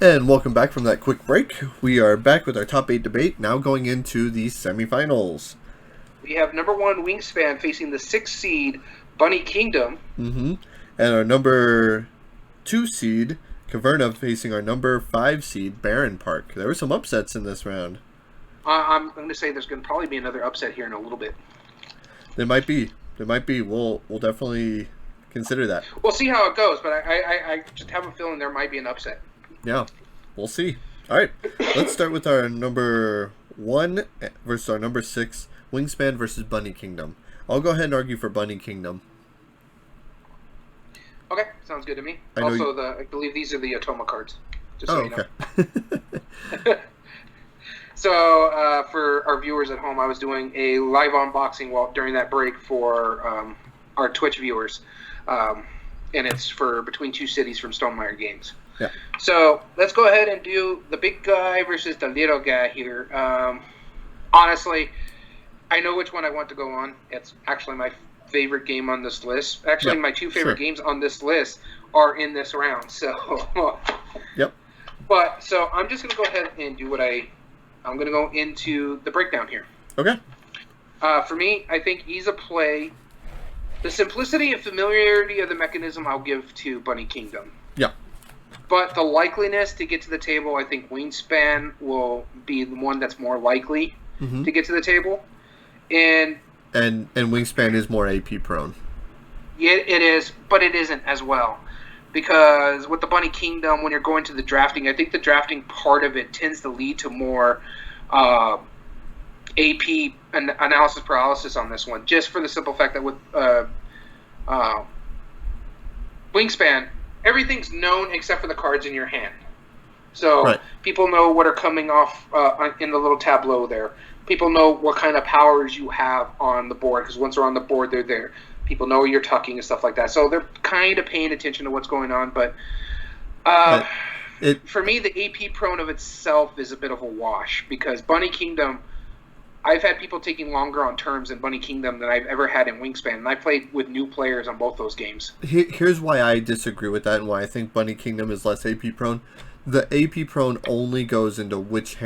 And welcome back from that quick break. We are back with our top 8 debate, now going into the semifinals. We have number 1 Wingspan facing the 6th seed Bunny Kingdom. And our number 2 seed Caverna facing our number 5 seed Barron Park. There were some upsets in this round. I'm going to say there's going to probably be another upset here in a little bit. There might be. We'll definitely consider that. We'll see how it goes, but I just have a feeling there might be an upset. Yeah, we'll see. All right, let's start with our number 1 versus our number 6, Wingspan versus Bunny Kingdom. I'll go ahead and argue for Bunny Kingdom. Okay, sounds good to me. I believe these are the Atoma cards. Just so you know. Okay. So, for our viewers at home, I was doing a live unboxing during that break for our Twitch viewers. And it's for Between Two Cities from Stonemaier Games. Yeah. So, let's go ahead and do the big guy versus the little guy here. Honestly, I know which one I want to go on. It's actually my favorite game on this list. Actually, my 2 favorite games on this list are in this round. So, Yep. But, so, I'm just going to go ahead and do what I'm going to go into the breakdown here. Okay. For me, I think ease of play, the simplicity and familiarity of the mechanism I'll give to Bunny Kingdom. Yeah. But the likeliness to get to the table, I think Wingspan will be the one that's more likely to get to the table. And Wingspan is more AP prone. Yeah, it is, but it isn't as well. Because with the Bunny Kingdom, when you're going to the drafting, I think the drafting part of it tends to lead to more AP analysis paralysis on this one, just for the simple fact that with Wingspan, everything's known except for the cards in your hand. So people know what are coming off in the little tableau there. People know what kind of powers you have on the board, because once they're on the board, they're there. People know you're tucking and stuff like that. So they're kind of paying attention to what's going on. But for me, the AP prone of itself is a bit of a wash, because Bunny Kingdom, I've had people taking longer on terms in Bunny Kingdom than I've ever had in Wingspan. And I played with new players on both those games. Here's why I disagree with that and why I think Bunny Kingdom is less AP prone. The AP prone only goes into which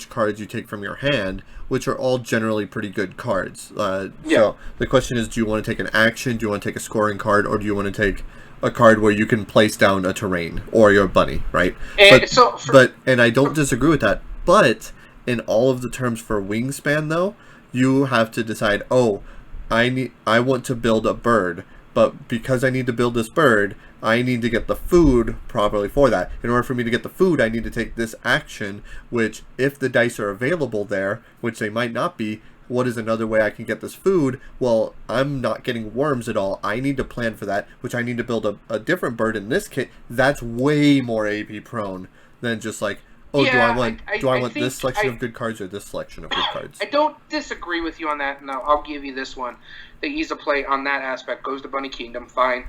cards you take from your hand, which are all generally pretty good cards. So the question is, do you want to take an action, do you want to take a scoring card, or do you want to take a card where you can place down a terrain or your bunny, right? And I don't disagree with that. But in all of the terms for Wingspan, though, you have to decide, I want to build a bird, but because I need to build this bird, I need to get the food properly for that. In order for me to get the food, I need to take this action, which, if the dice are available there, which they might not be, what is another way I can get this food? Well, I'm not getting worms at all. I need to plan for that, which I need to build a different bird in this kit. That's way more AP prone than just like, do I want this selection of good cards or this selection of good cards? I don't disagree with you on that. No, I'll give you this one. The ease of play on that aspect goes to Bunny Kingdom, fine.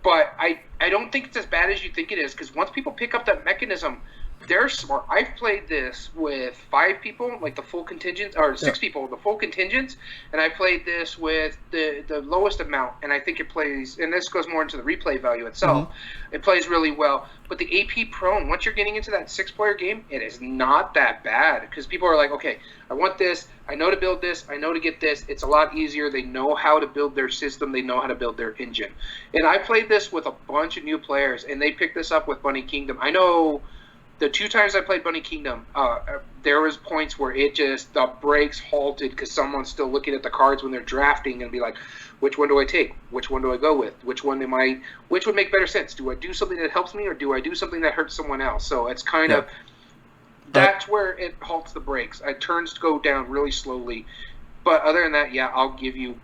But I don't think it's as bad as you think it is, because once people pick up that mechanism, they're smart. I've played this with 5 people, like the full contingent, or 6 people, the full contingents, and I played this with the lowest amount, and I think it plays, and this goes more into the replay value itself, it plays really well. But the AP prone, once you're getting into that 6-player game, it is not that bad, because people are like, okay, I want this, I know to build this, I know to get this, it's a lot easier, they know how to build their system, they know how to build their engine. And I played this with a bunch of new players, and they picked this up with Bunny Kingdom. I know the 2 times I played Bunny Kingdom, there was points where the brakes halted because someone's still looking at the cards when they're drafting and be like, which one do I take? Which one do I go with? Which would make better sense? Do I do something that helps me, or do I do something that hurts someone else? So it's kind of, that's where it halts the brakes. It turns to go down really slowly. But other than that, I'll give you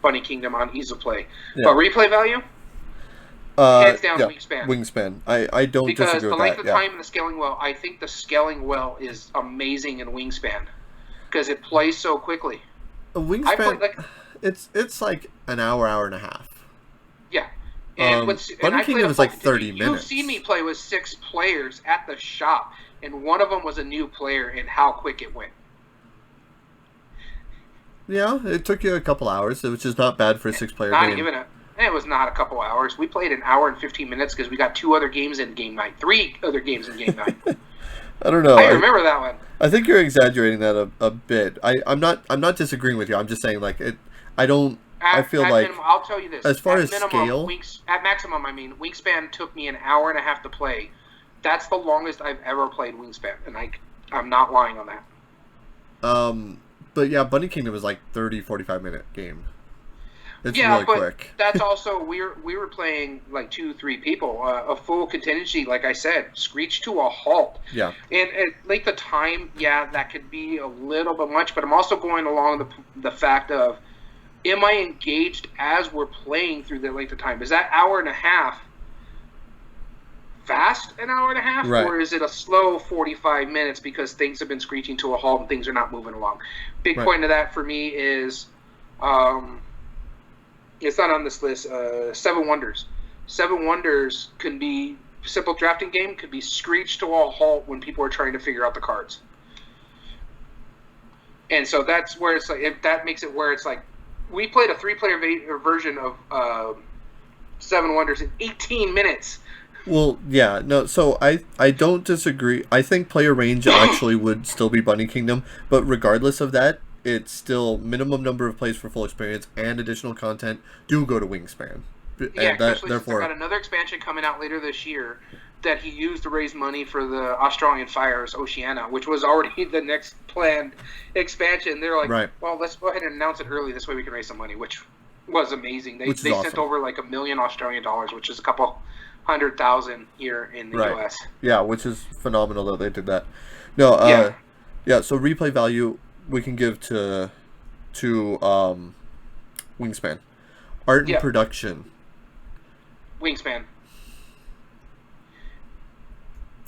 Bunny Kingdom on ease of play. But replay value? Hands down, Wingspan. I don't disagree with that. Because the length of time and the scaling well, I think the scaling well is amazing in Wingspan, because it plays so quickly. Wingspan, it's like an hour and a half. Yeah. Bunny Kingdom is like 30 minutes. You've seen me play with 6 players at the shop, and one of them was a new player, and how quick it went. Yeah, it took you a couple hours, which is not bad for a 6-player game. Not even And it was not a couple hours. We played an hour and 15 minutes because we got 2 other games in game night, 3 other games in game night. I don't know. I remember that one. I think you're exaggerating that a bit. I'm not disagreeing with you. I'm just saying like it. I don't. I feel like minimum, I'll tell you this. as far at as minimum, scale, at maximum, I mean, Wingspan took me an hour and a half to play. That's the longest I've ever played Wingspan, and I'm not lying on that. But yeah, Bunny Kingdom is like 45 minute game. It's Yeah, really but quick. that's also we were playing like 2-3 people, a full contingency. Like I said, screech to a halt. Yeah. And at like the time, yeah, that could be a little bit much. But I'm also going along the fact of, am I engaged as we're playing through the length of time? Is that hour and a half fast, an hour and a half, right. or is it a slow 45 minutes because things have been screeching to a halt and things are not moving along? Big right. point of that for me is, it's not on this list. 7 Wonders. 7 Wonders can be simple drafting game. Could be screeched to a halt when people are trying to figure out the cards. And so that's where it's like, if that makes it where it's like, we played a 3-player version of 7 Wonders in 18 minutes. Well, yeah, no, so I don't disagree. I think player range actually would still be Bunny Kingdom, but regardless of that, it's still minimum number of plays for full experience and additional content do go to Wingspan. Yeah, especially since I got another expansion coming out later this year that he used to raise money for the Australian Fires Oceania, which was already the next planned expansion. They're like, right. Well, let's go ahead and announce it early. This way we can raise some money, which was amazing. They awesome. Sent over like $1 million Australian dollars, which is a couple 100,000 here in the right. U.S. Yeah, which is phenomenal that they did that. No, yeah. So replay value we can give to Wingspan. Art and production. Wingspan.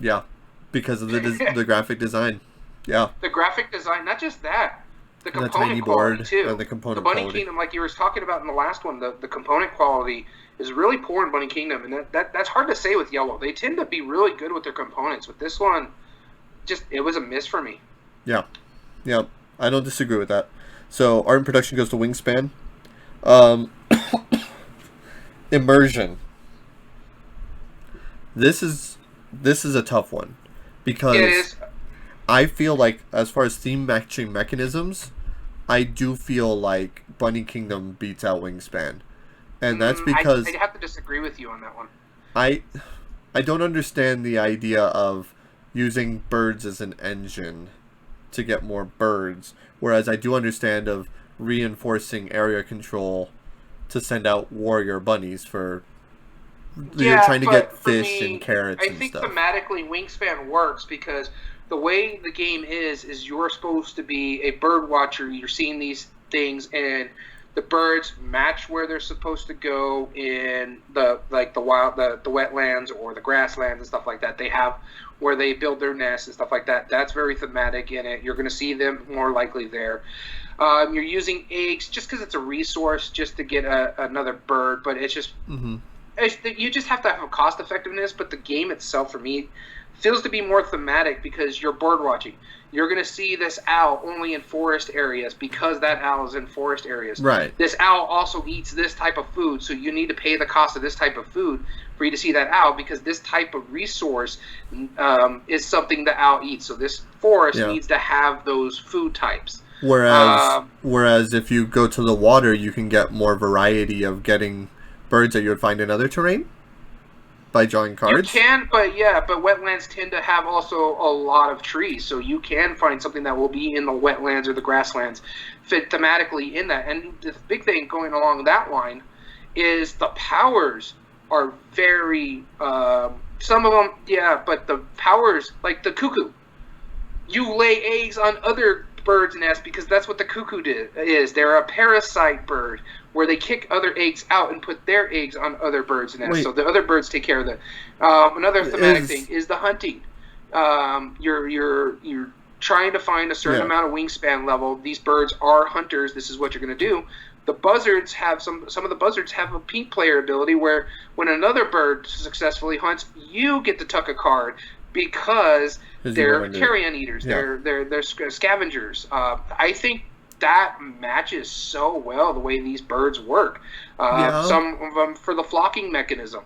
Yeah, because of the graphic design. Yeah. The graphic design, not just that. The component tiny quality board too. And the component Bunny quality. Kingdom, like you were talking about in the last one, the component quality is really poor in Bunny Kingdom, and that's hard to say with Yellow. They tend to be really good with their components. With this one, it was a miss for me. Yeah. I don't disagree with that. So art and production goes to Wingspan. Immersion. This is a tough one because it is. I feel like as far as theme matching mechanisms, I do feel like Bunny Kingdom beats out Wingspan. And that's because I have to disagree with you on that one. I don't understand the idea of using birds as an engine to get more birds, whereas I do understand of reinforcing area control to send out warrior bunnies for you're trying to get fish and carrots and stuff. I think thematically Wingspan works because the way the game is you're supposed to be a bird watcher. You're seeing these things and the birds match where they're supposed to go in the wetlands or the grasslands and stuff like that. They have where they build their nests and stuff like that. That's very thematic in it. You're going to see them more likely there. You're using eggs just because it's a resource just to get another bird, but it's just you just have to have a cost effectiveness. But the game itself, for me, feels to be more thematic because you're bird watching. You're going to see this owl only in forest areas because that owl is in forest areas. Right. This owl also eats this type of food, so you need to pay the cost of this type of food for you to see that owl because this type of resource is something the owl eats. So this forest needs to have those food types. Whereas if you go to the water, you can get more variety of getting birds that you would find in other terrain. By drawing cards? You can, but wetlands tend to have also a lot of trees, so you can find something that will be in the wetlands or the grasslands fit thematically in that. And the big thing going along that line is the powers are very, some of them, but the powers, like the cuckoo, you lay eggs on other birds' nests because that's what the cuckoo is. They're a parasite bird where they kick other eggs out and put their eggs on other birds' nests. So the other birds take care of them. Another thematic thing is the hunting. You're trying to find a certain amount of wingspan level. These birds are hunters. This is what you're going to do. The buzzards have some of the buzzards have a pink player ability where when another bird successfully hunts, you get to tuck a card because they're carrion eaters. They're scavengers. I think that matches so well the way these birds work. Yeah. Some of them for the flocking mechanism.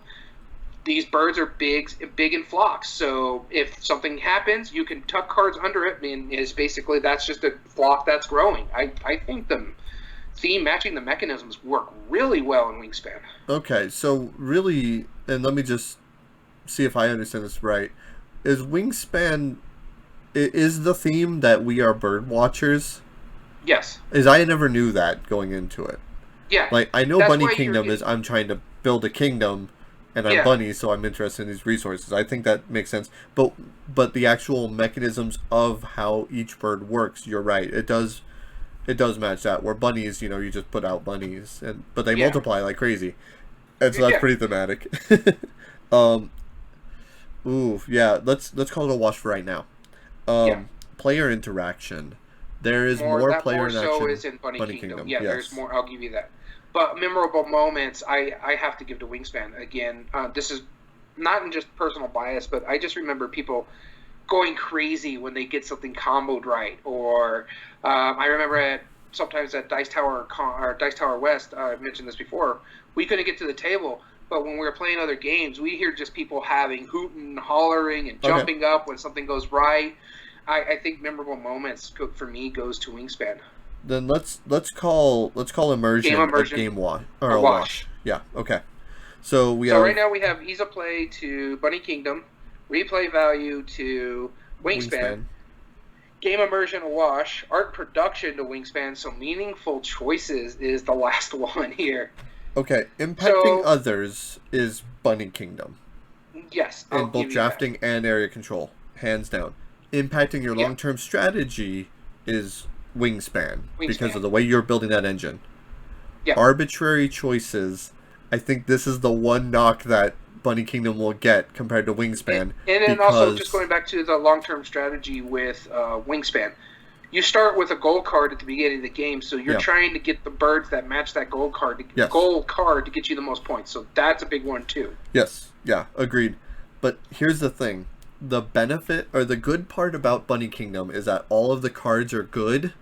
These birds are big in flocks, so if something happens, you can tuck cards under it, and is basically that's just a flock that's growing. I think the theme matching the mechanisms work really well in Wingspan. Okay, so really, and let me just see if I understand this right. Is Wingspan is the theme that we are bird watchers? Yes. Is I never knew that going into it. Yeah. Like I know That's Bunny why Kingdom is I'm trying to build a kingdom and I'm Yeah. bunnies, so I'm interested in these resources. I think that makes sense. But the actual mechanisms of how each bird works, you're right. It does match that. Where bunnies, you just put out bunnies but they Yeah. multiply like crazy. And so that's Yeah. pretty thematic. Ooh, yeah, let's call it a wash for right now. Yeah. Player interaction. There is more that player more interaction. so is in Bunny Kingdom. Yeah, yes. there's more. I'll give you that. But memorable moments, I have to give to Wingspan again. This is not in just personal bias, but I just remember people going crazy when they get something comboed right. Or I remember sometimes at Dice Tower or Dice Tower West, I've mentioned this before, we couldn't get to the table. But when we were playing other games, we hear just people having hooting, hollering, and jumping up when something goes right. I think memorable moments for me goes to Wingspan. Then let's call immersion a game wash or a wash. Yeah. Okay. So right now we have ease of play to Bunny Kingdom, replay value to Wingspan. Game immersion a wash, art production to Wingspan. So meaningful choices is the last one here. Okay, impacting others is Bunny Kingdom. Yes, in both drafting and area control, hands down. Impacting your long-term strategy is Wingspan because of the way you're building that engine. Yeah. Arbitrary choices, I think this is the one knock that Bunny Kingdom will get compared to Wingspan. And then also, just going back to the long-term strategy with Wingspan, you start with a gold card at the beginning of the game, so you're trying to get the birds that match that gold card to get you the most points. So that's a big one too. Yes, yeah, agreed. But here's the thing. The benefit or the good part about Bunny Kingdom is that all of the cards are good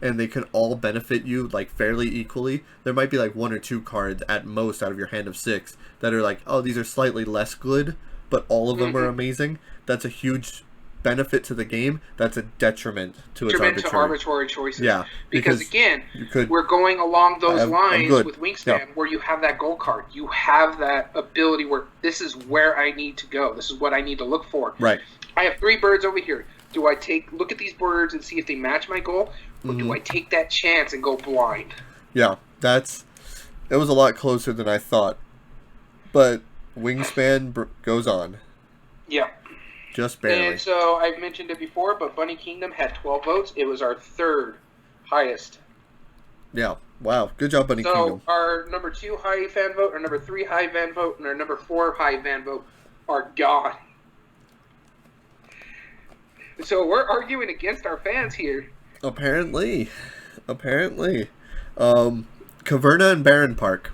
and they can all benefit you like fairly equally. There might be like one or two cards at most out of your hand of 6 that are like, oh, these are slightly less good, but all of them are amazing. That's a huge benefit to the game. That's a detriment to its arbitrary choices. Yeah, because again, we're going along those lines with Wingspan where you have that gold card. You have that ability where this is where I need to go. This is what I need to look for. Right. I have 3 birds over here. Do I look at these birds and see if they match my goal, or do I take that chance and go blind? Yeah, it was a lot closer than I thought. But Wingspan goes on. Yeah. Just barely. And so I've mentioned it before, but Bunny Kingdom had 12 votes. It was our 3rd highest. Yeah. Wow. Good job, Bunny Kingdom. So our number 2 high fan vote, our number 3 high fan vote, and our number 4 high fan vote are gone. So we're arguing against our fans here. Apparently. Caverna and Barren Park.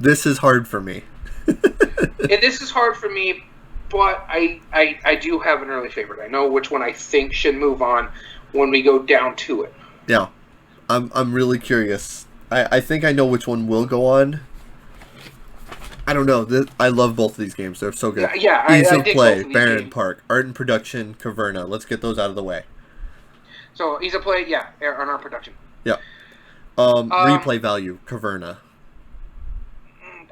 This is hard for me. And this is hard for me, but I do have an early favorite. I know which one I think should move on when we go down to it. Yeah. I'm really curious. I think I know which one will go on. I don't know. I love both of these games. They're so good. Yeah, Ease of dig play, both of Barren games. Park, art and production, Caverna. Let's get those out of the way. So ease of play, on our production. Yeah. Replay value, Caverna.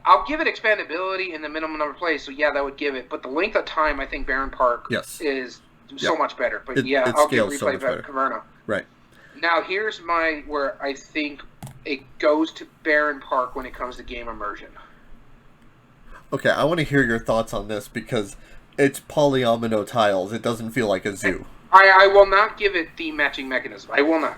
I'll give it expandability in the minimum number of plays, so that would give it. But the length of time, I think Barren Park is so much better. But I'll give replay value Caverna. Right. Now here's where I think it goes to Barren Park when it comes to game immersion. Okay, I want to hear your thoughts on this because it's polyomino tiles. It doesn't feel like a zoo. I will not give it the matching mechanism. I will not.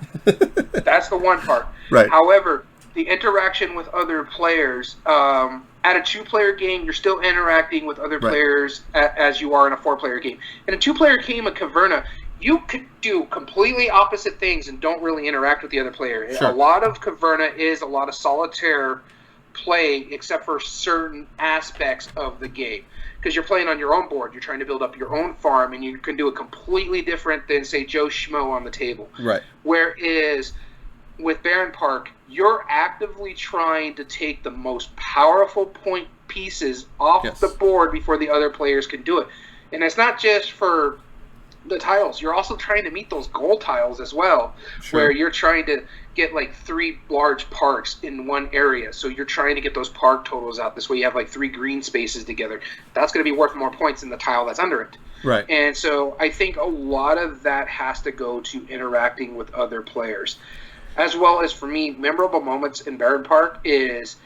That's the one part. Right. However, the interaction with other players, at a 2-player game, you're still interacting with other players as you are in a 4-player game. In a 2-player game of Caverna, you could do completely opposite things and don't really interact with the other player. Sure. A lot of Caverna is a lot of solitaire play, except for certain aspects of the game. Because you're playing on your own board, you're trying to build up your own farm, and you can do it completely different than, say, Joe Schmo on the table. Right. Whereas with Barron Park, you're actively trying to take the most powerful point pieces off the Yes. board before the other players can do it. And it's not just for the tiles. You're also trying to meet those goal tiles as well, where Sure. you're trying to get like 3 large parks in one area. So you're trying to get those park totals out. This way you have like 3 green spaces together. That's going to be worth more points than the tile that's under it. Right. And so I think a lot of that has to go to interacting with other players. As well as for me, memorable moments in Barron Park is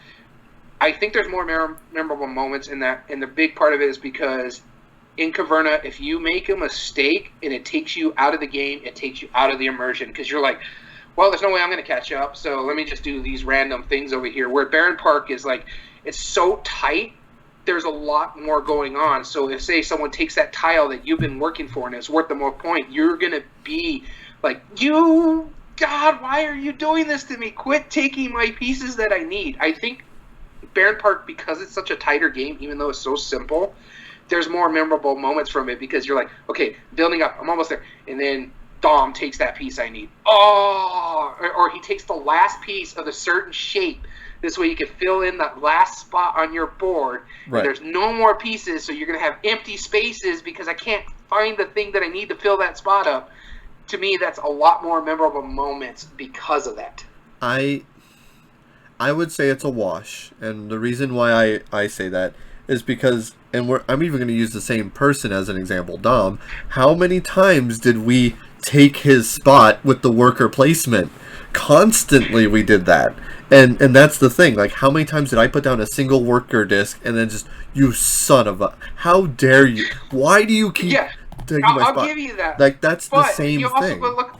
I think there's more memorable moments in that, and the big part of it is because in Caverna, if you make a mistake and it takes you out of the game, it takes you out of the immersion because you're like, well, there's no way I'm going to catch up, so let me just do these random things over here. Where Barron Park is like, it's so tight, there's a lot more going on. So if, say, someone takes that tile that you've been working for and it's worth the more point, you're going to be like, God, why are you doing this to me? Quit taking my pieces that I need. I think Barron Park, because it's such a tighter game, even though it's so simple, there's more memorable moments from it because you're like, okay, building up, I'm almost there. And then Dom takes that piece I need. Oh, or he takes the last piece of a certain shape. This way you can fill in that last spot on your board. Right. And there's no more pieces, so you're going to have empty spaces because I can't find the thing that I need to fill that spot up. To me, that's a lot more memorable moments because of that. I would say it's a wash, and the reason why I say that is because, and I'm even going to use the same person as an example, Dom. How many times did we take his spot with the worker placement? Constantly we did that, and that's the thing. Like, how many times did I put down a single worker disc and then just, you son of a, how dare you? Why do you keep taking my spot? I'll give you that. Like, that's the but same you also thing. Look,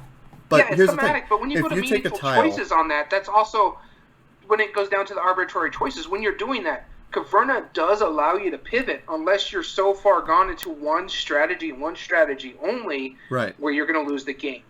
But yeah, here's it's thematic. But when you if go to you take a meaningful tile, choices on that, that's also when it goes down to the arbitrary choices. When you're doing that, Caverna does allow you to pivot unless you're so far gone into one strategy only, right, where you're going to lose the game.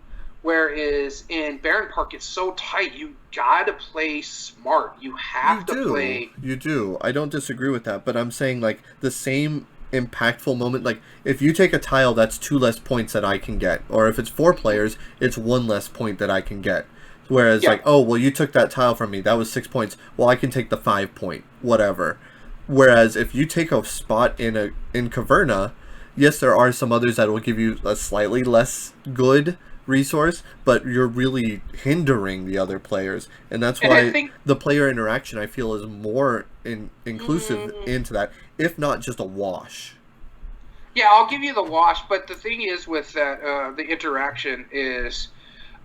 Whereas in Barron Park, it's so tight, you got to play smart. You have to play. You do. I don't disagree with that, but I'm saying, like, the same impactful moment, like, if you take a tile, that's 2 less points that I can get, or if it's 4 players, it's 1 less point that I can get. Whereas, like, oh, well, you took that tile from me, that was 6 points, well, I can take the 5 point, whatever. Whereas if you take a spot in Caverna, yes, there are some others that will give you a slightly less good resource, but you're really hindering the other players, and that's why the player interaction, I feel, is more inclusive into that, if not just a wash. Yeah, I'll give you the wash, but the thing is with that, the interaction is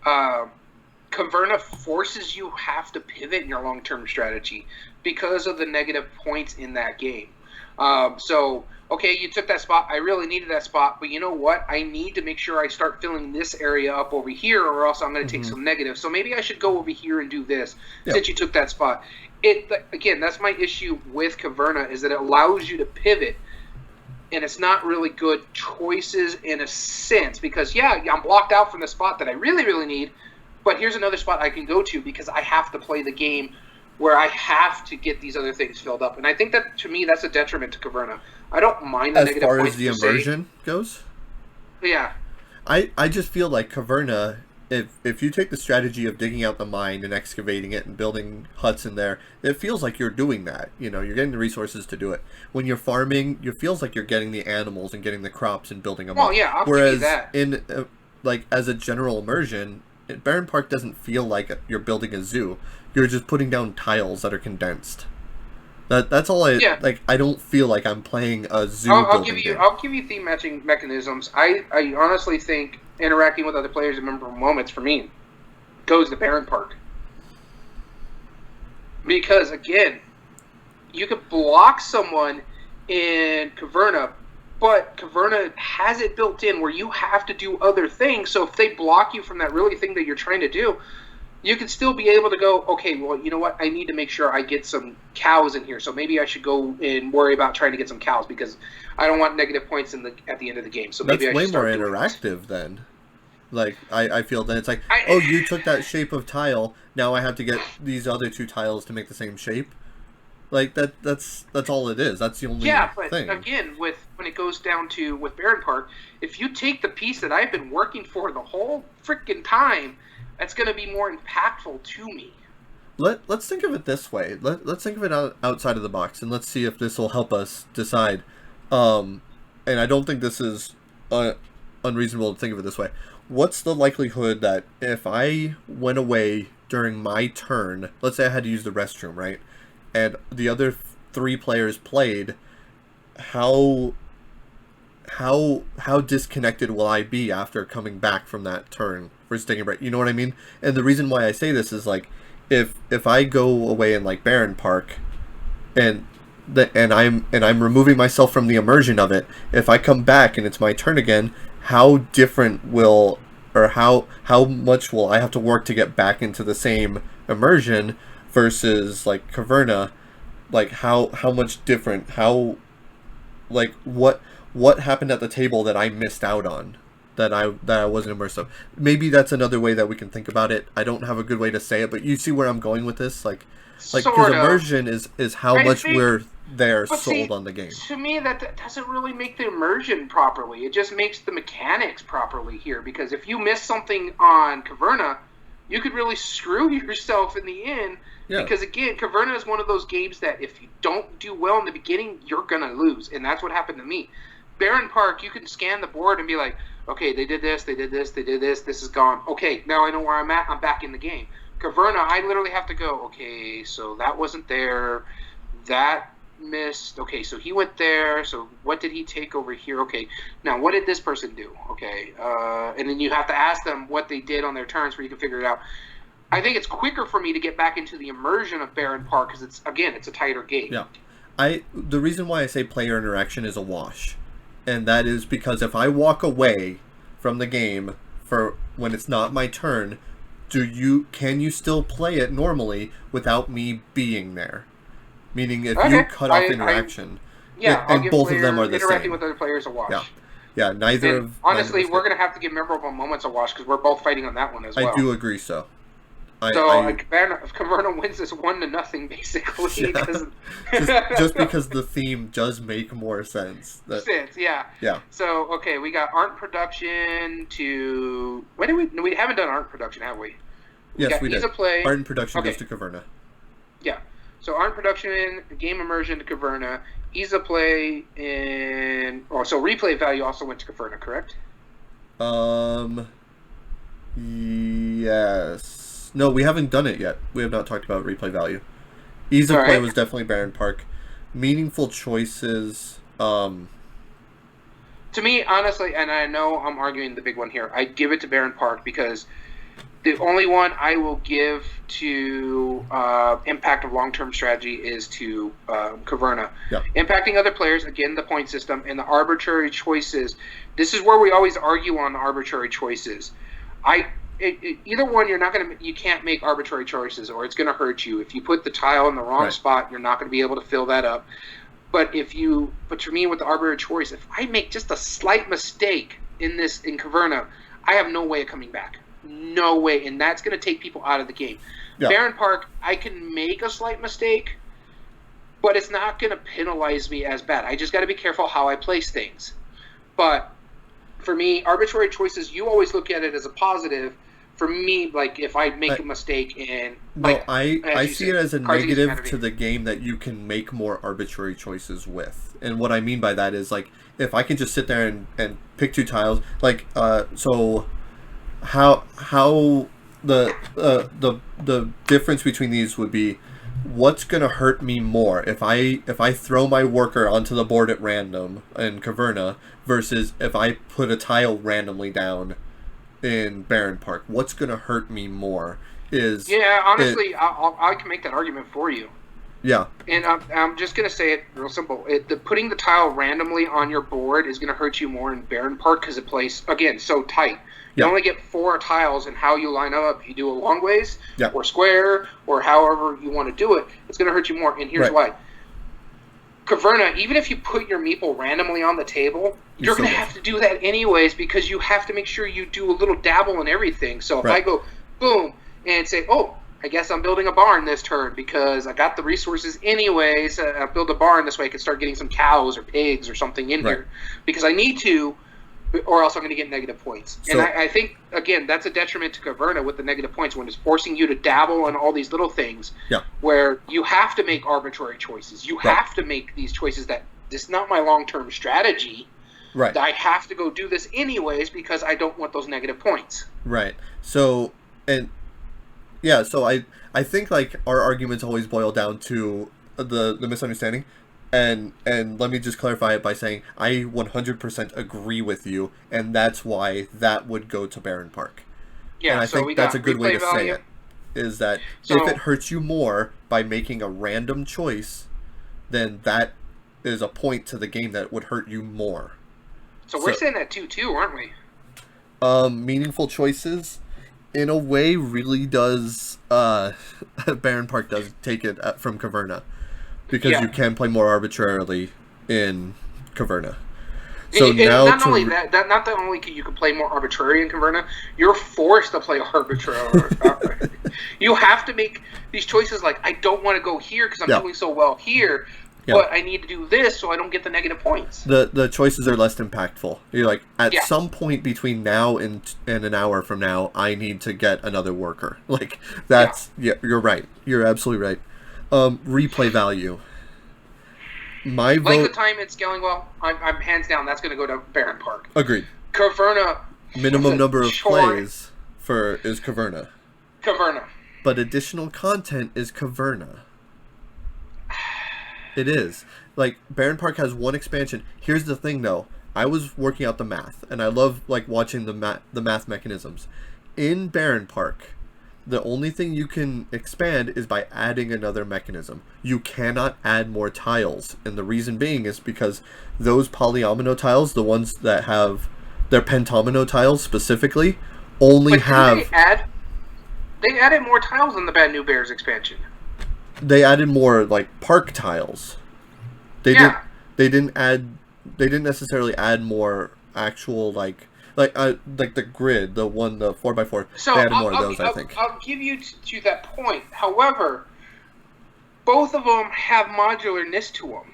Caverna forces you have to pivot in your long-term strategy because of the negative points in that game. So, okay, you took that spot. I really needed that spot, but you know what? I need to make sure I start filling this area up over here, or else I'm going to take some negative. So maybe I should go over here and do this since you took that spot. Again, that's my issue with Caverna, is that it allows you to pivot, and it's not really good choices in a sense because, yeah, I'm blocked out from the spot that I really, really need, but here's another spot I can go to because I have to play the game where I have to get these other things filled up. And I think that, to me, that's a detriment to Caverna. I don't mind the as negative far points as the immersion goes. Yeah. I just feel like Caverna, if you take the strategy of digging out the mine and excavating it and building huts in there, it feels like you're doing that. You know, you're getting the resources to do it. When you're farming, it feels like you're getting the animals and getting the crops and building them up. Well, yeah, I'll Whereas give you that. in, like, as a general immersion, Barron Park doesn't feel like you're building a zoo. You're just putting down tiles that are condensed. That's all like. I don't feel like I'm playing a zoo. I'll give you theme matching mechanisms. I honestly think interacting with other players in memorable moments for me goes to Barron Park. Because again, you could block someone in Caverna, but Caverna has it built in where you have to do other things. So if they block you from that really thing that you're trying to do, you can still be able to go, okay, well, you know what? I need to make sure I get some cows in here. So maybe I should go and worry about trying to get some cows because I don't want negative points at the end of the game. So maybe that's I should way more start interactive then. Like, I feel then it's like, oh, you took that shape of tile. Now I have to get these other 2 tiles to make the same shape. Like, that's all it is. That's the only thing. Again, when it goes down to with Barron Park, if you take the piece that I've been working for the whole freaking time, that's going to be more impactful to me. Let's think of it this way. Let's think of it outside of the box, and let's see if this will help us decide. And I don't think this is unreasonable to think of it this way. What's the likelihood that if I went away during my turn, let's say I had to use the restroom, right, and the other 3 players played, how disconnected will I be after coming back from that turn versus taking a break? You know what I mean? And the reason why I say this is like, if I go away in like Barron Park, and I'm removing myself from the immersion of it, if I come back and it's my turn again, how different will, or how much will I have to work to get back into the same immersion versus like Caverna? Like how much different? How, like, what happened at the table that I missed out on, that I wasn't immersed of? Maybe that's another way that we can think about it. I don't have a good way to say it, but you see where I'm going with this, like because immersion is how much we're there sold on the game. To me, that doesn't really make the immersion properly. It just makes the mechanics properly here, because if you miss something on Caverna, you could really screw yourself in the end. Yeah. Because again, Caverna is one of those games that if you don't do well in the beginning, you're gonna lose, and that's what happened to me. Barron Park, you can scan the board and be like, okay, they did this, they did this, they did this, this is gone. Okay, now I know where I'm at, I'm back in the game. Caverna, I literally have to go, okay, so that wasn't there, that missed, okay, so he went there, so what did he take over here? Okay, now what did this person do? Okay, and then you have to ask them what they did on their turns where you can figure it out. I think it's quicker for me to get back into the immersion of Barron Park because it's a tighter game. Yeah, the reason why I say player interaction is a wash, and that is because if I walk away from the game for when it's not my turn, can you still play it normally without me being there? Meaning, if you cut off interaction, and both of them are the same. Interacting with other players a wash. Yeah, neither of. Honestly, we're gonna have to give memorable moments a wash because we're both fighting on that one as well. I do agree. So Caverna wins this 1-0 basically. Yeah. just because the theme does make more sense. Yeah. So okay, we got art production to. When did we? No, we haven't done art production, have we? Yes, we did. Play. Art and production goes to Caverna. Yeah. So art production, game immersion to Caverna, ease of play, and so replay value also went to Caverna, correct? Yes. No, we haven't done it yet. We have not talked about replay value. Ease of play was definitely Barron Park. Meaningful choices. To me, honestly, and I know I'm arguing the big one here, I'd give it to Barron Park because the only one I will give to impact of long-term strategy is to Caverna. Yeah. Impacting other players, again, the point system, and the arbitrary choices. This is where we always argue on arbitrary choices. Either one, you can't make arbitrary choices, or it's going to hurt you. If you put the tile in the wrong spot, you're not going to be able to fill that up. But for me, with the arbitrary choice, if I make just a slight mistake in Caverna, I have no way of coming back. No way, and that's going to take people out of the game. Yeah. Barron Park, I can make a slight mistake, but it's not going to penalize me as bad. I just got to be careful how I place things. But for me, arbitrary choices, you always look at it as a positive. For me, like if I make a mistake and I see it as a negative to the game that you can make more arbitrary choices with. And what I mean by that is, like, if I can just sit there and pick 2 tiles, like so how the difference between these would be, what's gonna hurt me more if I throw my worker onto the board at random in Caverna versus if I put a tile randomly down in Barron Park? What's gonna hurt me more? Honestly, I can make that argument for you. Yeah. And I'm just gonna say it real simple. Putting the tile randomly on your board is gonna hurt you more in Barron Park because it plays again so tight. You only get 4 tiles, and how you line up, you do a long ways or square or however you want to do it, it's going to hurt you more. And here's why. Caverna, even if you put your meeple randomly on the table, you're going to have to do that anyways because you have to make sure you do a little dabble in everything. So if I go boom and say, oh, I guess I'm building a barn this turn because I got the resources anyways, I'll build a barn this way I can start getting some cows or pigs or something in here because I need to. or else I'm going to get negative points. So, And I think, again, that's a detriment to Caverna with the negative points when it's forcing you to dabble in all these little things where you have to make arbitrary choices. You have to make these choices that this is not my long-term strategy. Right. I have to go do this anyways because I don't want those negative points. Right. So, and yeah, so I think like our arguments always boil down to the misunderstanding. And let me just clarify it by saying I 100% agree with you, and that's why that would go to Barron Park. Yeah, and I so think that's a good way to value. say it, is that if it hurts you more by making a random choice, then that is a point to the game that would hurt you more. So we're saying that 2-2, aren't we? Meaningful choices, in a way, really does, Barron Park does take it from Caverna. Because you can play more arbitrarily in Caverna. So now not only that, not only can you play more arbitrary in Caverna, you're forced to play arbitrary. You have to make these choices like, I don't want to go here because I'm doing so well here, but I need to do this so I don't get the negative points. The choices are less impactful. You're like, at some point between now and an hour from now, I need to get another worker. Like, that's, you're right. You're absolutely right. Replay value. My vote. Like the time and scaling, well, I'm hands down. That's going to go to Barron Park. Agreed. Caverna. Minimum number of plays is Caverna. Caverna. But additional content is Caverna. It is. Like, Barron Park has one expansion. Here's the thing, though. I was working out the math, and I love like watching the math mechanisms. In Barron Park, the only thing you can expand is by adding another mechanism. You cannot add more tiles. And the reason being is because those polyomino tiles, the ones that have their pentomino tiles specifically, only have... They added more tiles in the Bad New Bears expansion. They added more, like, park tiles. They didn't necessarily add more actual, like the grid, the 4x4. So they added more of those, I think. I'll give you to that point. However, both of them have modularness to them.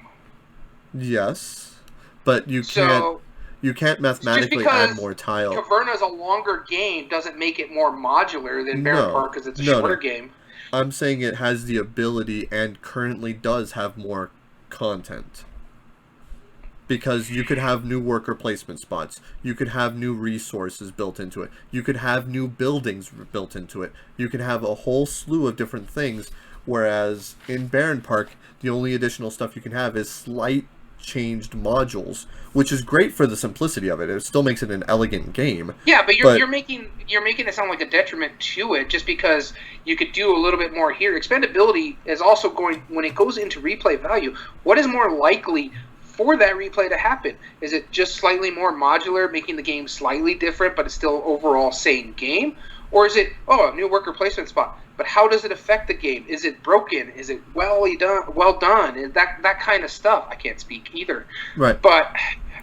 Yes, but you can't mathematically add more tiles. Caverna's a longer game doesn't make it more modular than Barron Park because it's a shorter game. I'm saying it has the ability and currently does have more content. Because you could have new worker placement spots. You could have new resources built into it. You could have new buildings built into it. You could have a whole slew of different things. Whereas in Barron Park, the only additional stuff you can have is slight changed modules, which is great for the simplicity of it. It still makes it an elegant game. Yeah, but you're making it sound like a detriment to it just because you could do a little bit more here. Expandability is also going, when it goes into replay value, what is more likely for that replay to happen? Is it just slightly more modular, making the game slightly different, but it's still overall same game? Or is it, a new worker placement spot? But how does it affect the game? Is it broken? Is it well done? Is that kind of stuff? I can't speak either. Right. But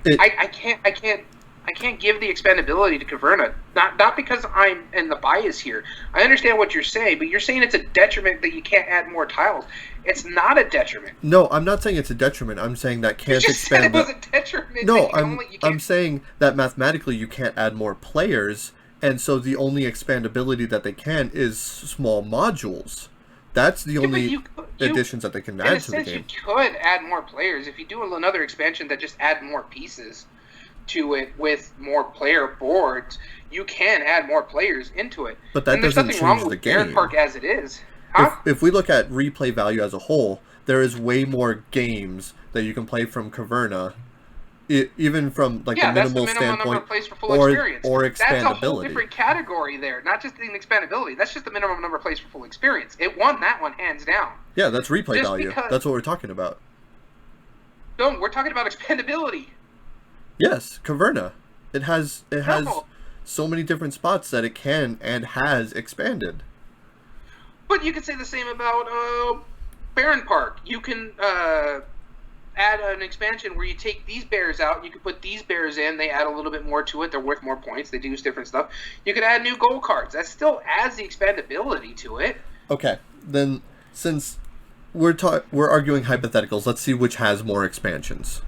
I can't give the expandability to Caverna. Not because I'm in the bias here. I understand what you're saying, but you're saying it's a detriment that you can't add more tiles. It's not a detriment. No, I'm not saying it's a detriment. I'm saying that can't expand. You just said it was a detriment. No, I'm saying that mathematically you can't add more players, and so the only expandability that they can is small modules. That's the only additions that they can add to the game. You could add more players if you do another expansion that just add more pieces to it with more player boards. You can add more players into it. But that doesn't change the game. Barron Park as it is. Huh? If we look at replay value as a whole, there is way more games that you can play from Caverna, even from like the minimal standpoint, or expandability. That's a whole different category there, not just in expandability. That's just the minimum number of plays for full experience. It won that one hands down. Yeah, that's replay value. That's what we're talking about. No, we're talking about expandability. Yes, Caverna. It has so many different spots that it can and has expanded. But you could say the same about Barron Park. You can add an expansion where you take these bears out, you can put these bears in, they add a little bit more to it, they're worth more points, they do different stuff. You could add new goal cards. That still adds the expandability to it. Okay, then since we're arguing hypotheticals, let's see which has more expansions.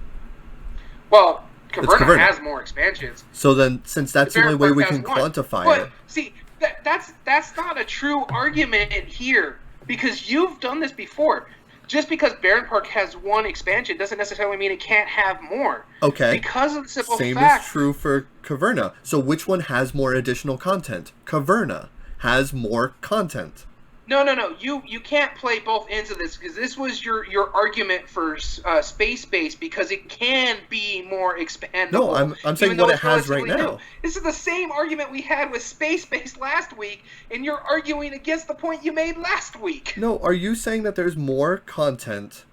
Well, Caverna has more expansions. So then, since that's the only way we can quantify it. But see, that's not a true argument here, because you've done this before. Just because Barron Park has one expansion doesn't necessarily mean it can't have more. Okay. Because of the simple fact. Same is true for Caverna. So which one has more additional content? Caverna has more content. No. You can't play both ends of this, because this was your argument for Space Base, because it can be more expandable. No, I'm saying what it has right now. New. This is the same argument we had with Space Base last week, and you're arguing against the point you made last week. No, are you saying that there's more content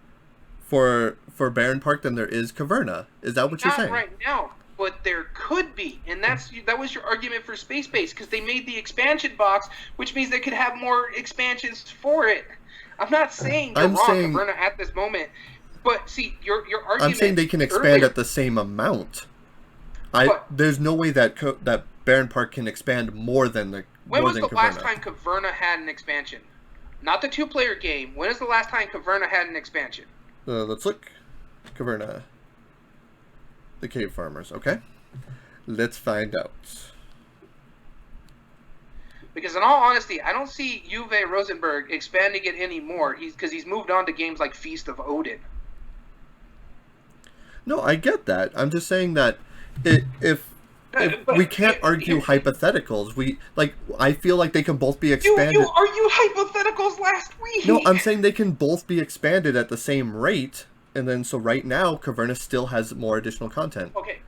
for Barron Park than there is Caverna? Is that what you're saying? Not right now. But there could be, and that was your argument for Space Base, because they made the expansion box, which means they could have more expansions for it. I'm not saying you're wrong, Caverna, at this moment, but see, your argument. I'm saying they can expand at the same amount. There's no way that Barron Park can expand more than the. When was the last time Caverna had an expansion? Not the 2-player game. When is the last time Caverna had an expansion? Let's look. Caverna. The Cave Farmers, okay? Let's find out. Because in all honesty, I don't see Uwe Rosenberg expanding it anymore. Because he's moved on to games like Feast of Odin. No, I get that. I'm just saying that if we can't argue hypotheticals, I feel like they can both be expanded. You argued hypotheticals last week. No, I'm saying they can both be expanded at the same rate. And then, so right now, Caverna still has more additional content. Okay.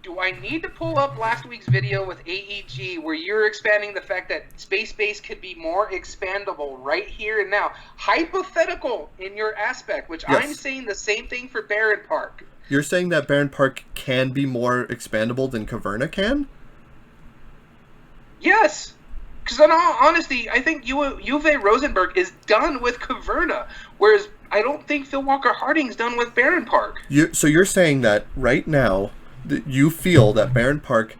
Do I need to pull up last week's video with AEG where you're expanding the fact that Space Base could be more expandable right here and now? Hypothetical in your aspect, which yes. I'm saying the same thing for Barron Park. You're saying that Barron Park can be more expandable than Caverna can? Yes. Because in all honesty, I think Uwe Rosenberg is done with Caverna, whereas I don't think Phil Walker Harding's done with Barron Park. So you're saying that right now, you feel that Barron Park,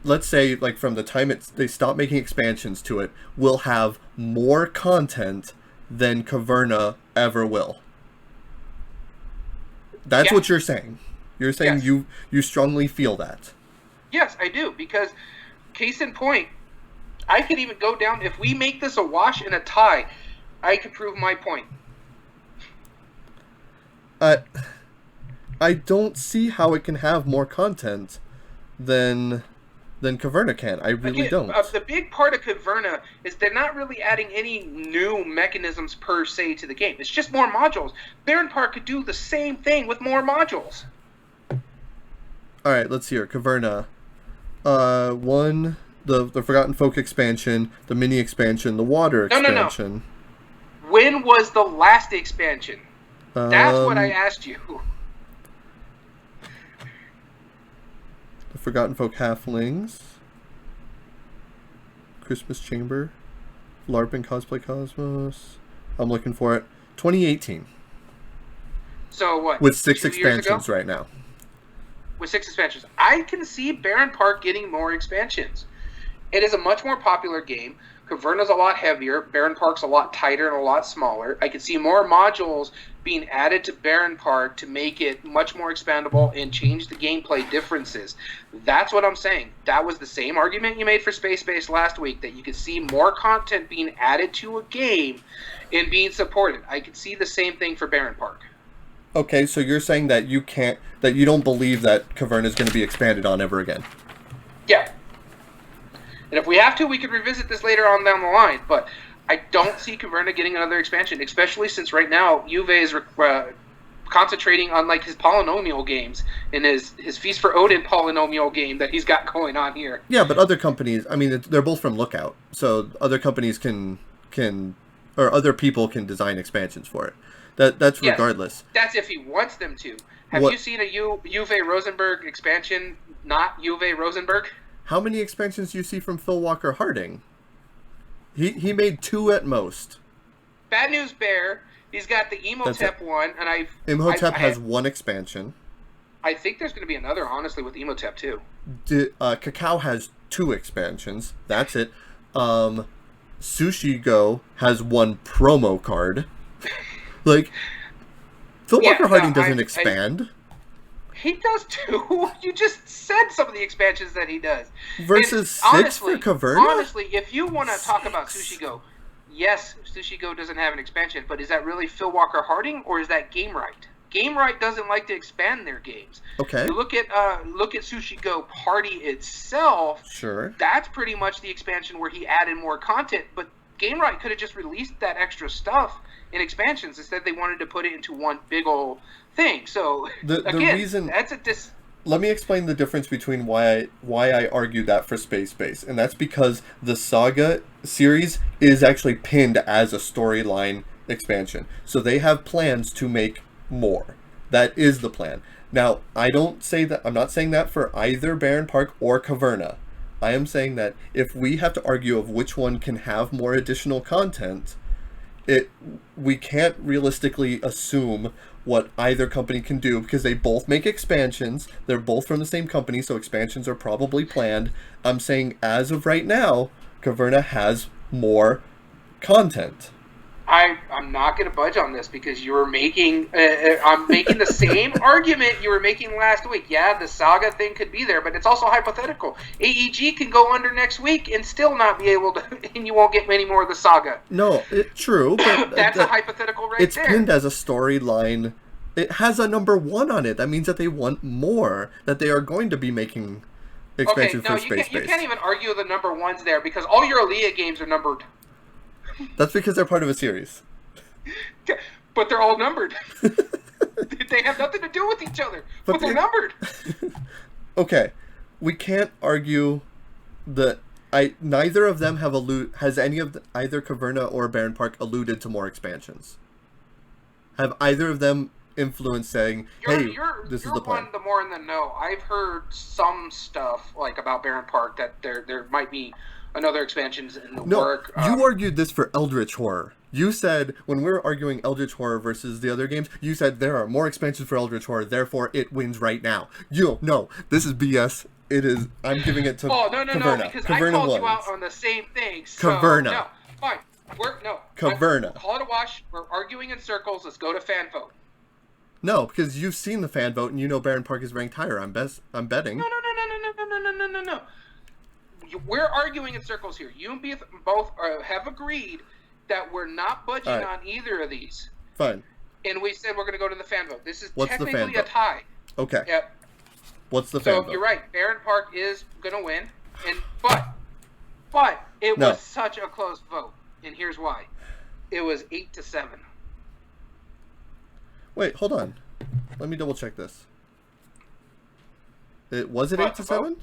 let's say like from the time they stop making expansions to it, will have more content than Caverna ever will. That's what you're saying. You're saying yes. you strongly feel that. Yes, I do, because case in point, I could even go down, if we make this a wash and a tie, I could prove my point. I don't see how it can have more content than Caverna can. I really don't. The big part of Caverna is they're not really adding any new mechanisms per se to the game. It's just more modules. Barron Park could do the same thing with more modules. All right, let's see here. Caverna. The Forgotten Folk expansion, the mini expansion, the water expansion. No. When was the last expansion? That's what I asked you. The Forgotten Folk Halflings, Christmas Chamber, LARP and Cosplay Cosmos. I'm looking for it. 2018. So what? With 6 expansions right now. With 6 expansions. I can see Barron Park getting more expansions. It is a much more popular game. Caverna's a lot heavier. Barron Park's a lot tighter and a lot smaller. I could see more modules being added to Barron Park to make it much more expandable and change the gameplay differences. That's what I'm saying. That was the same argument you made for Space Base last week, that you could see more content being added to a game and being supported. I could see the same thing for Barron Park. Okay, so you're saying that you don't believe that Caverna is going to be expanded on ever again? Yeah. And if we have to, we could revisit this later on down the line. But I don't see Caverna getting another expansion, especially since right now Uwe is concentrating on like his polynomial games and his Feast for Odin polynomial game that he's got going on here. Yeah, but other companies, I mean, they're both from Lookout, so other companies can or other people can design expansions for it. That's regardless. That's if he wants them to. Have you seen a Uwe Rosenberg expansion, not Uwe Rosenberg? How many expansions do you see from Phil Walker Harding? He made 2 at most. Bad News Bear. He's got the Emotep one, and Emotep has 1 expansion. I think there's going to be another, honestly, with Emotep too. Cacao has 2 expansions. That's it. Sushi Go has 1 promo card. Like, Phil Walker Harding doesn't expand. He does too. You just said some of the expansions that he does. Versus And 6 for Caverna? Honestly, if you want to talk about Sushi Go, yes, Sushi Go doesn't have an expansion, but is that really Phil Walker Harding or is that Game Right? Game Right doesn't like to expand their games. Okay. You look at Sushi Go Party itself. Sure. That's pretty much the expansion where he added more content, but Game Right could have just released that extra stuff in expansions. Instead, they wanted to put it into one big old thing. So the reason that's let me explain the difference between why I argue that for Space Base, and that's because the Saga series is actually pinned as a storyline expansion. So they have plans to make more. That is the plan. Now, I'm not saying that for either Baron Park or Caverna. I am saying that if we have to argue of which one can have more additional content, we can't realistically assume what either company can do because they both make expansions. They're both from the same company, so expansions are probably planned. I'm saying as of right now, Caverna has more content. I'm not going to budge on this because you were making I'm making the same argument you were making last week. Yeah, the Saga thing could be there, but it's also hypothetical. AEG can go under next week and still not be able to, and you won't get any more of the Saga. No, true, but that's a hypothetical right it's there. It's pinned as a storyline. It has a number 1 on it. That means that they want more. That they are going to be making expansions for Space Base. You can't even argue the number 1s there because all your Aaliyah games are numbered. That's because they're part of a series. But they're all numbered. They have nothing to do with each other. But they're numbered. Okay. We can't argue that neither of them has any of either Caverna or Baron Park alluded to more expansions. Have either of them influenced saying, this is the plan? You're one the more in the know. I've heard some stuff like about Baron Park that there might be another expansions in the work. You argued this for Eldritch Horror. You said, when we were arguing Eldritch Horror versus the other games, you said there are more expansions for Eldritch Horror, therefore it wins right now. No, this is BS. It is. I'm giving it to Caverna. No, because Caverna I called wins. you out on the same thing. So, Caverna. No, fine. Caverna. Call it a wash. We're arguing in circles. Let's go to fan vote. No, because you've seen the fan vote and you know Baron Park is ranked higher. I'm betting. No. We're arguing in circles here. You and both have agreed that we're not budging on either of these. Fine. And we said we're going to go to the fan vote. This is What's technically a tie. Okay. Yep. What's the fan vote? So you're right. Baron Park is going to win. But it was such a close vote. And here's why. It was 8-7. Wait, hold on. Let me double check this. Was it 8-7?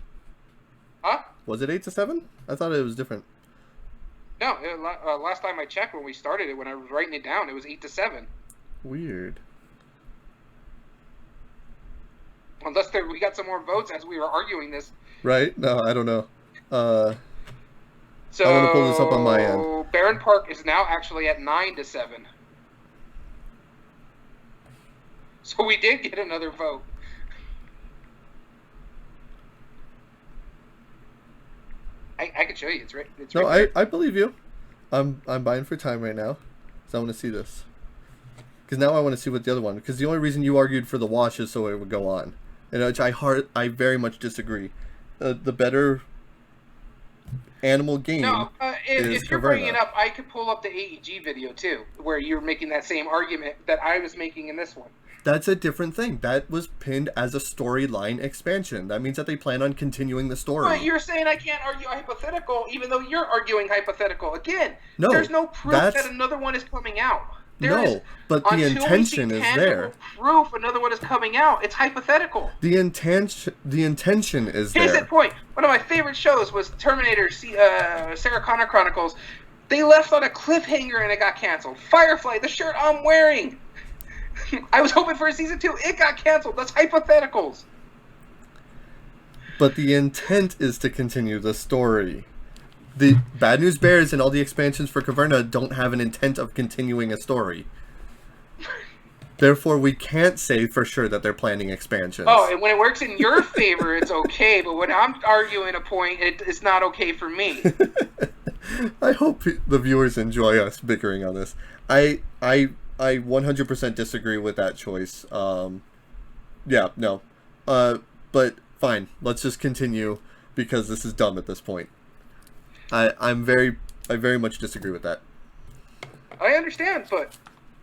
Huh? Was it 8-7? I thought it was different. No, last time I checked when we started it, when I was writing it down, it was 8-7. Weird. Unless we got some more votes as we were arguing this. Right? No, I don't know. I want to pull this up on my end. Baron Park is now actually at 9-7. So we did get another vote. I can show you. It's right. No, I believe you. I'm buying for time right now, because I want to see this. Because now I want to see what the other one. Because the only reason you argued for the wash is so it would go on, and which I very much disagree. The better animal game. No, is if you're Caverna. bringing it up, I could pull up the AEG video too, where you're making that same argument that I was making in this one. That's a different thing. That was pinned as a storyline expansion. That means that they plan on continuing the story. But you're saying I can't argue hypothetical, even though you're arguing hypothetical. Again, no, there's no proof that another one is coming out. But the intention is there. Proof another one is coming out. It's hypothetical. The intention is there. Case in point, one of my favorite shows was Terminator, Sarah Connor Chronicles. They left on a cliffhanger and it got canceled. Firefly, the shirt I'm wearing. I was hoping for a season 2. It got canceled. That's hypotheticals. But the intent is to continue the story. The Bad News Bears and all the expansions for Caverna don't have an intent of continuing a story. Therefore, we can't say for sure that they're planning expansions. Oh, and when it works in your favor, it's okay. But when I'm arguing a point, it's not okay for me. I hope the viewers enjoy us bickering on this. I 100% disagree with that choice. Yeah, no. But fine, let's just continue because this is dumb at this point. I very much disagree with that. I understand, but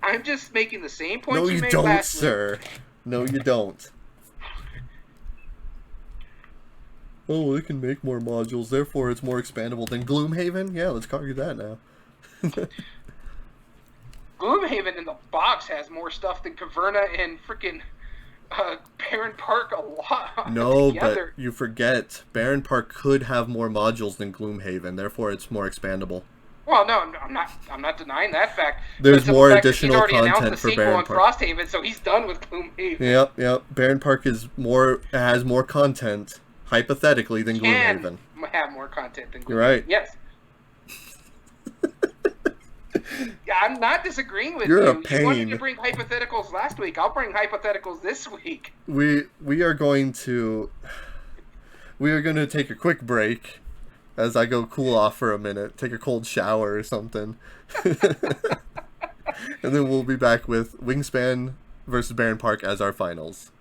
I'm just making the same points No, you you made don't, last sir. No, you don't. Oh, it can make more modules, therefore it's more expandable than Gloomhaven? Yeah, let's argue that now. Gloomhaven in the box has more stuff than Caverna and freaking Baron Park a lot No, together. but you forget, Baron Park could have more modules than Gloomhaven, therefore it's more expandable. Well, no, I'm not denying that fact. There's but more fact additional he's already content announced the for sequel Baron on Park. Frosthaven, so he's done with Gloomhaven. Yep. Baron Park has more content, hypothetically, than Gloomhaven. Have more content than Gloomhaven. You're right. Yes. Yeah, I'm not disagreeing with You're you. a pain. You wanted to bring hypotheticals last week. I'll bring hypotheticals this week. We are going to take a quick break as I go cool off for a minute, take a cold shower or something. And then we'll be back with Wingspan versus Baron Park as our finals.